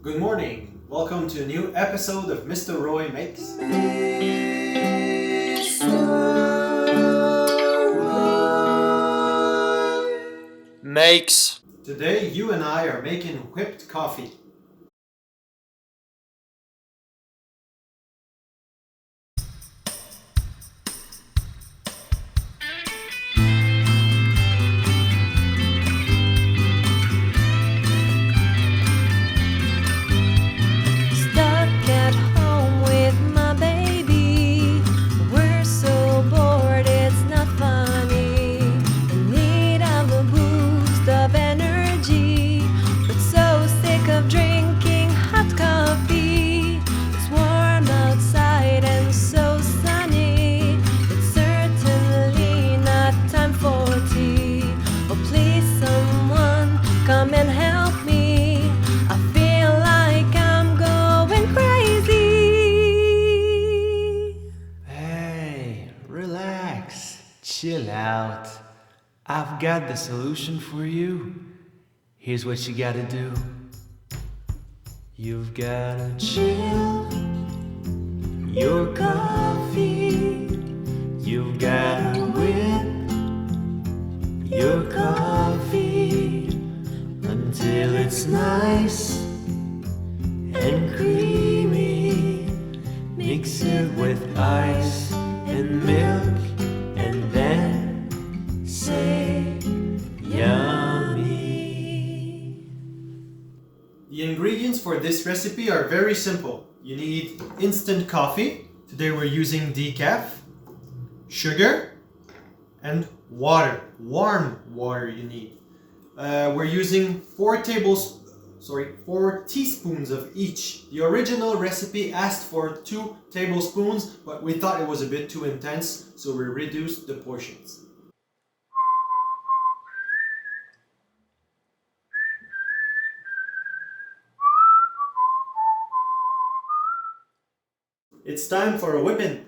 Good morning. Welcome to a new episode of Mr. Roy Makes. Makes. Today, you and I are making whipped coffee. Stuck at home with my baby. We're so bored, it's not funny. In need of a boost of energy, but so sick of drinking hot coffee. It's warm outside and so sunny. It's certainly not time for tea. Oh, please, someone come and help me. I feel like I'm going crazy. Hey, relax. Chill out. I've got the solution for you. Here's what you gotta do. You've gotta chill your coffee. You've gotta whip your coffee until it's nice and creamy. Mix it with ice and milk and then say yummy. The ingredients for this recipe are very simple. You need instant coffee. Today we're using decaf, sugar, and water. Warm water you need. We're using 4 teaspoons of each. The original recipe asked for 2 tablespoons, but we thought it was a bit too intense, so we reduced the portions. It's time for a whipping.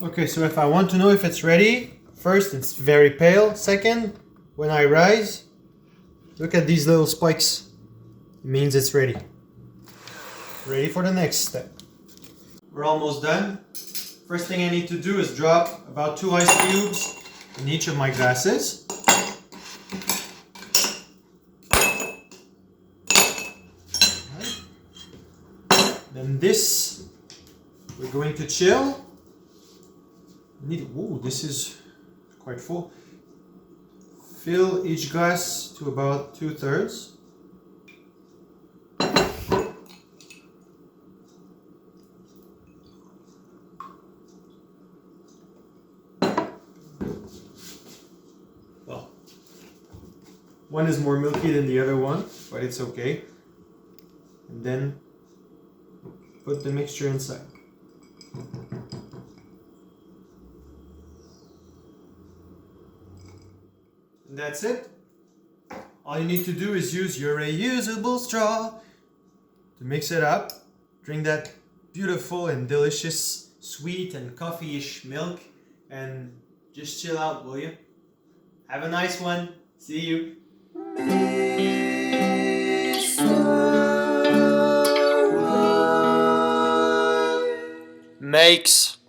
Okay, so if I want to know if it's ready, first it's very pale. Second, when I rise, look at these little spikes. It means it's ready. Ready for the next step. We're almost done. First thing I need to do is drop about 2 ice cubes in each of my glasses. Then this, we're going to chill. This is quite full. Fill each glass to about 2/3. Well, one is more milky than the other one, but it's okay. And then put the mixture inside. And that's it. All you need to do is use your reusable straw to mix it up. Drink that beautiful and delicious sweet and coffee-ish milk and just chill out, will you? Have a nice one. See you. Makes.